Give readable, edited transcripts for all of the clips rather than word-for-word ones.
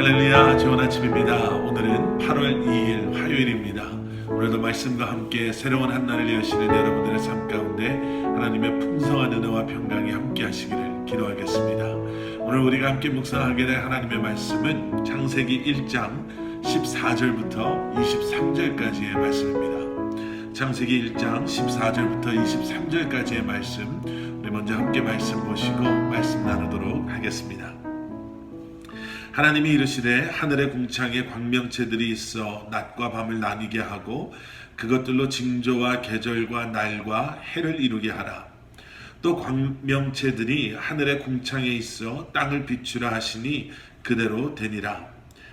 할렐루야, 좋은 아침입니다. 오늘은 8월 2일 화요일입니다. 오늘도 말씀과 함께 새로운 한 날을 여시는 여러분들의 삶 가운데 하나님의 풍성한 은혜와 평강이 함께 하시기를 기도하겠습니다. 오늘 우리가 함께 묵상하게 될 하나님의 말씀은 창세기 1장 14절부터 23절까지의 말씀입니다. 창세기 1장 14절부터 23절까지의 말씀, 우리 먼저 함께 말씀 보시고 말씀 나누도록 하겠습니다. 하나님이 이르시되 하늘의 궁창에 광명체들이 있어 낮과 밤을 나뉘게 하고 그것들로 징조와 계절과 날과 해를 이루게 하라. 또 광명체들이 하늘의 궁창에 있어 땅을 비추라 하시니 그대로 되니라.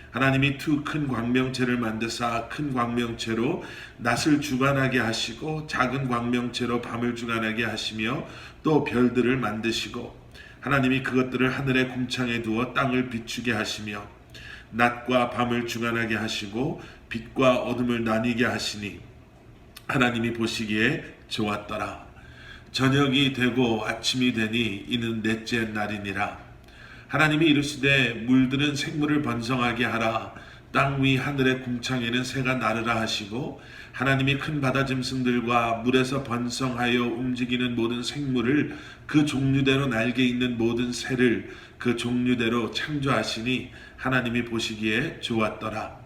하나님이 두 큰 광명체를 만드사 큰 광명체로 낮을 주관하게 하시고 작은 광명체로 밤을 주관하게 하시며 또 별들을 만드시고 하나님이 그것들을 하늘의 궁창에 두어 땅을 비추게 하시며 낮과 밤을 주관하게 하시고 빛과 어둠을 나뉘게 하시니 하나님이 보시기에 좋았더라. 저녁이 되고 아침이 되니 이는 넷째 날이니라. 하나님이 이르시되 물들은 생물을 번성하게 하라. 땅 위 하늘의 궁창에는 새가 나르라 하시고 하나님이 큰 바다 짐승들과 물에서 번성하여 움직이는 모든 생물을 그 종류대로 날개 있는 모든 새를 그 종류대로 창조하시니 하나님이 보시기에 좋았더라.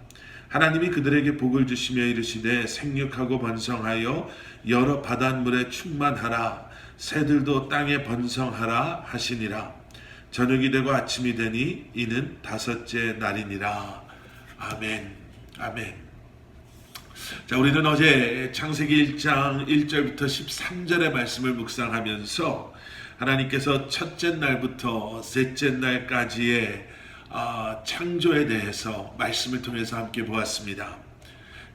하나님이 그들에게 복을 주시며 이르시되 생육하고 번성하여 여러 바닷물에 충만하라. 새들도 땅에 번성하라 하시니라. 저녁이 되고 아침이 되니 이는 다섯째 날이니라. 아멘. 아멘. 자, 우리는 어제 창세기 1장 1절부터 13절의 말씀을 묵상하면서 하나님께서 첫째 날부터 셋째 날까지의 창조에 대해서 말씀을 통해서 함께 보았습니다.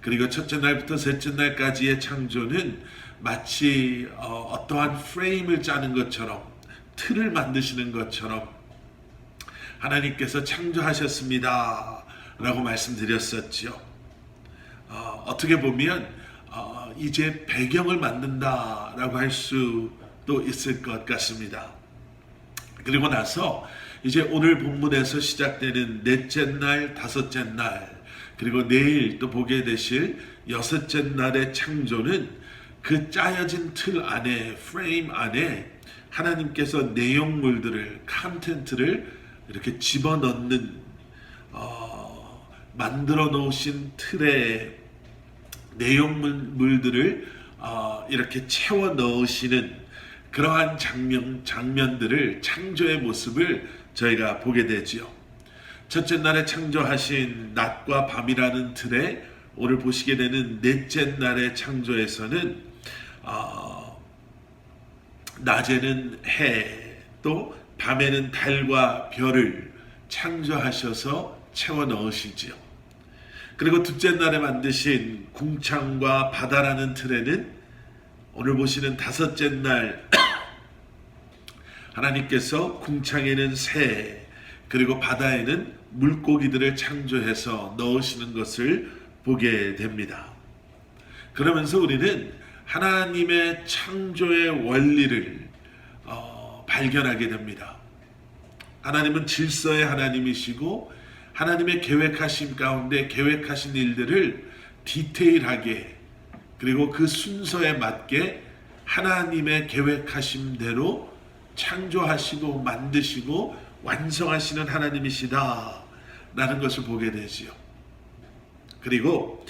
그리고 첫째 날부터 셋째 날까지의 창조는 마치 어떠한 프레임을 짜는 것처럼, 틀을 만드시는 것처럼 하나님께서 창조하셨습니다 라고 말씀드렸었죠. 어떻게 보면 이제 배경을 만든다라고 할 수도 있을 것 같습니다. 그리고 나서 이제 오늘 본문에서 시작되는 넷째 날, 다섯째 날, 그리고 내일 또 보게 되실 여섯째 날의 창조는 그 짜여진 틀 안에, 프레임 안에 하나님께서 내용물들을, 컨텐츠를 이렇게 집어넣는 만들어 놓으신 틀에 내용물들을 이렇게 채워 넣으시는 그러한 장면들을, 창조의 모습을 저희가 보게 되지요. 첫째 날에 창조하신 낮과 밤이라는 틀에 오늘 보시게 되는 넷째 날의 창조에서는 낮에는 해, 또 밤에는 달과 별을 창조하셔서 채워 넣으시지요. 그리고 둘째 날에 만드신 궁창과 바다라는 틀에는 오늘 보시는 다섯째 날 하나님께서 궁창에는 새, 그리고 바다에는 물고기들을 창조해서 넣으시는 것을 보게 됩니다. 그러면서 우리는 하나님의 창조의 원리를 발견하게 됩니다. 하나님은 질서의 하나님이시고 하나님의 계획하심 가운데 계획하신 일들을 디테일하게, 그리고 그 순서에 맞게 하나님의 계획하심대로 창조하시고 만드시고 완성하시는 하나님이시다 라는 것을 보게 되지요. 그리고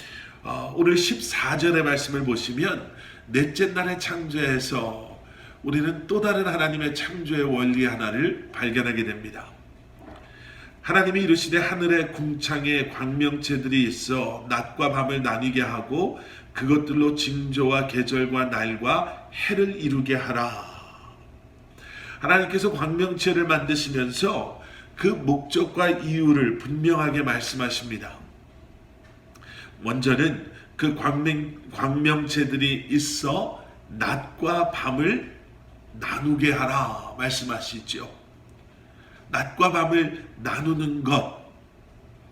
오늘 14절의 말씀을 보시면 넷째 날의 창조에서 우리는 또 다른 하나님의 창조의 원리 하나를 발견하게 됩니다. 하나님이 이르시되 하늘의 궁창에 광명체들이 있어 낮과 밤을 나뉘게 하고 그것들로 징조와 계절과 날과 해를 이루게 하라. 하나님께서 광명체를 만드시면서 그 목적과 이유를 분명하게 말씀하십니다. 먼저는 그 광명체들이 있어 낮과 밤을 나누게 하라 말씀하시죠. 낮과 밤을 나누는 것,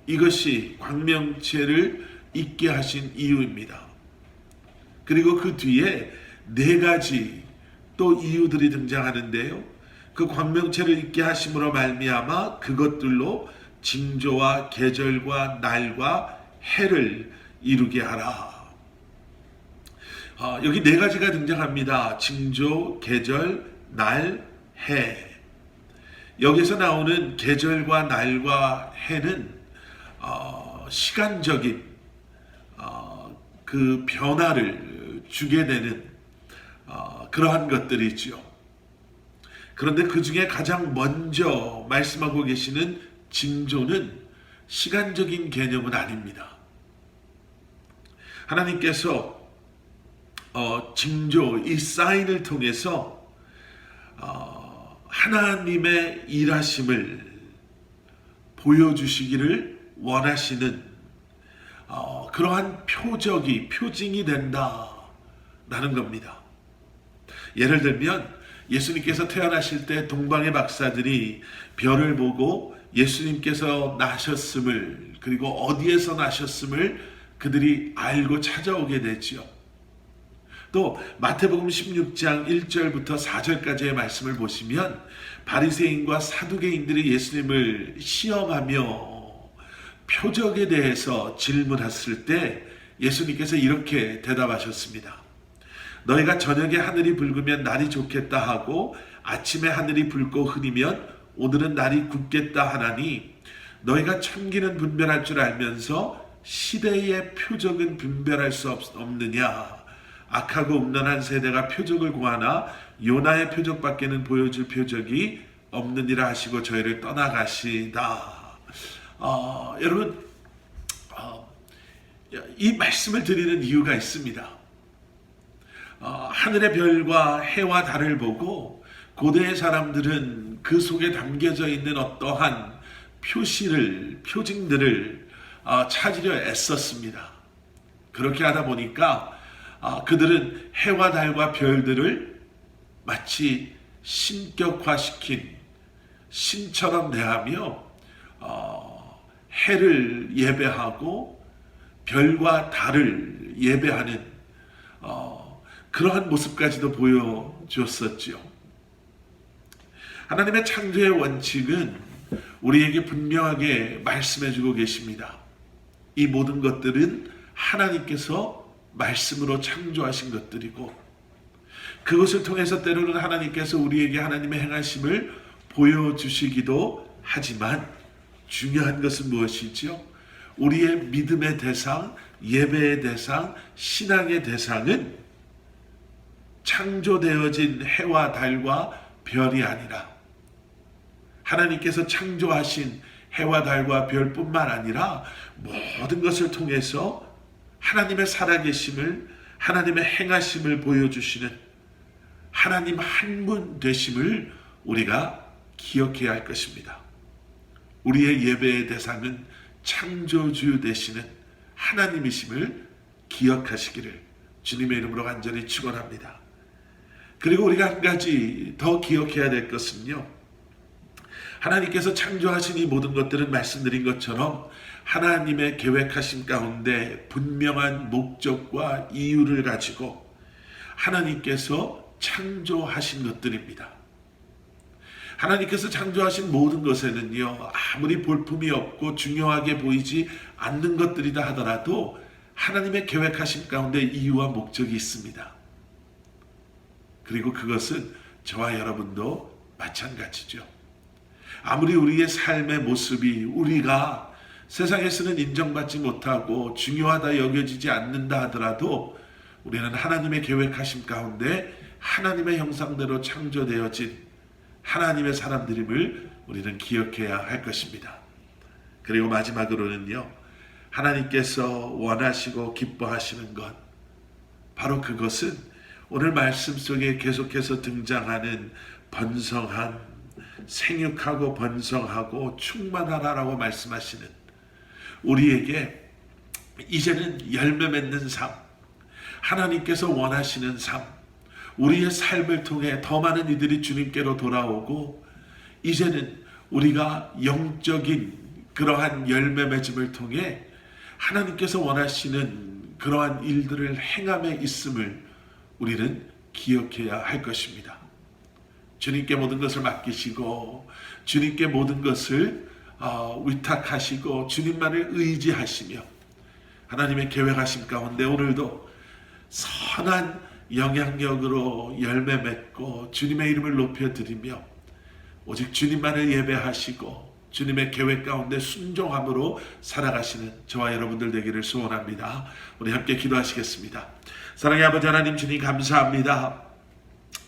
이것이 광명체를 있게 하신 이유입니다. 그리고 그 뒤에 네 가지 또 이유들이 등장하는데요. 그 광명체를 있게 하심으로 말미암아 그것들로 징조와 계절과 날과 해를 이루게 하라. 여기 네 가지가 등장합니다. 징조, 계절, 날, 해. 여기서 나오는 계절과 날과 해는 시간적인 그 변화를 주게 되는 그러한 것들이지요. 그런데 그 중에 가장 먼저 말씀하고 계시는 징조는 시간적인 개념은 아닙니다. 하나님께서 징조, 이 사인을 통해서 하나님의 일하심을 보여주시기를 원하시는 그러한 표징이 된다라는 겁니다. 예를 들면 예수님께서 태어나실 때 동방의 박사들이 별을 보고 예수님께서 나셨음을, 그리고 어디에서 나셨음을 그들이 알고 찾아오게 되지요. 또 마태복음 16장 1절부터 4절까지의 말씀을 보시면 바리새인과 사두개인들이 예수님을 시험하며 표적에 대해서 질문했을 때 예수님께서 이렇게 대답하셨습니다. 너희가 저녁에 하늘이 붉으면 날이 좋겠다 하고 아침에 하늘이 붉고 흐리면 오늘은 날이 굳겠다 하나니 너희가 천기는 분별할 줄 알면서 시대의 표적은 분별할 수 없느냐. 악하고 음란한 세대가 표적을 구하나 요나의 표적밖에는 보여줄 표적이 없느니라 하시고 저희를 떠나가시다. 여러분, 이 말씀을 드리는 이유가 있습니다. 하늘의 별과 해와 달을 보고 고대의 사람들은 그 속에 담겨져 있는 어떠한 표징들을 찾으려 애썼습니다. 그렇게 하다 보니까 그들은 해와 달과 별들을 마치 신격화시킨 신처럼 대하며 해를 예배하고 별과 달을 예배하는 그러한 모습까지도 보여주었었죠. 하나님의 창조의 원칙은 우리에게 분명하게 말씀해주고 계십니다. 이 모든 것들은 하나님께서 말씀으로 창조하신 것들이고 그것을 통해서 때로는 하나님께서 우리에게 하나님의 행하심을 보여주시기도 하지만 중요한 것은 무엇이죠? 우리의 믿음의 대상, 예배의 대상, 신앙의 대상은 창조되어진 해와 달과 별이 아니라 하나님께서 창조하신 해와 달과 별뿐만 아니라 모든 것을 통해서 하나님의 살아계심을, 하나님의 행하심을 보여주시는 하나님 한 분 되심을 우리가 기억해야 할 것입니다. 우리의 예배의 대상은 창조주 되시는 하나님이심을 기억하시기를 주님의 이름으로 간절히 축원합니다. 그리고 우리가 한 가지 더 기억해야 될 것은요, 하나님께서 창조하신 이 모든 것들은 말씀드린 것처럼 하나님의 계획하신 가운데 분명한 목적과 이유를 가지고 하나님께서 창조하신 것들입니다. 하나님께서 창조하신 모든 것에는요, 아무리 볼품이 없고 중요하게 보이지 않는 것들이다 하더라도 하나님의 계획하신 가운데 이유와 목적이 있습니다. 그리고 그것은 저와 여러분도 마찬가지죠. 아무리 우리의 삶의 모습이 우리가 세상에서는 인정받지 못하고 중요하다 여겨지지 않는다 하더라도 우리는 하나님의 계획하심 가운데 하나님의 형상대로 창조되어진 하나님의 사람들임을 우리는 기억해야 할 것입니다. 그리고 마지막으로는요, 하나님께서 원하시고 기뻐하시는 것, 바로 그것은 오늘 말씀 속에 계속해서 등장하는 번성함, 생육하고 번성하고 충만하라라고 말씀하시는 우리에게 이제는 열매 맺는 삶, 하나님께서 원하시는 삶, 우리의 삶을 통해 더 많은 이들이 주님께로 돌아오고 이제는 우리가 영적인 그러한 열매 맺음을 통해 하나님께서 원하시는 그러한 일들을 행함에 있음을 우리는 기억해야 할 것입니다. 주님께 모든 것을 맡기시고 주님께 모든 것을 위탁하시고 주님만을 의지하시며 하나님의 계획하심 가운데 오늘도 선한 영향력으로 열매 맺고 주님의 이름을 높여드리며 오직 주님만을 예배하시고 주님의 계획 가운데 순종함으로 살아가시는 저와 여러분들 되기를 소원합니다. 우리 함께 기도하시겠습니다. 사랑의 아버지 하나님, 주님 감사합니다.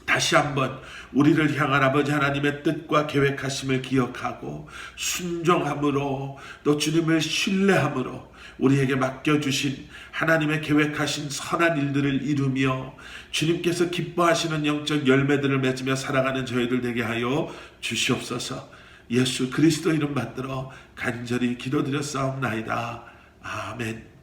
다시 한번 우리를 향한 아버지 하나님의 뜻과 계획하심을 기억하고 순종함으로 또 주님을 신뢰함으로 우리에게 맡겨주신 하나님의 계획하신 선한 일들을 이루며 주님께서 기뻐하시는 영적 열매들을 맺으며 살아가는 저희들 되게 하여 주시옵소서. 예수 그리스도 이름 받들어 간절히 기도드렸사옵나이다. 아멘.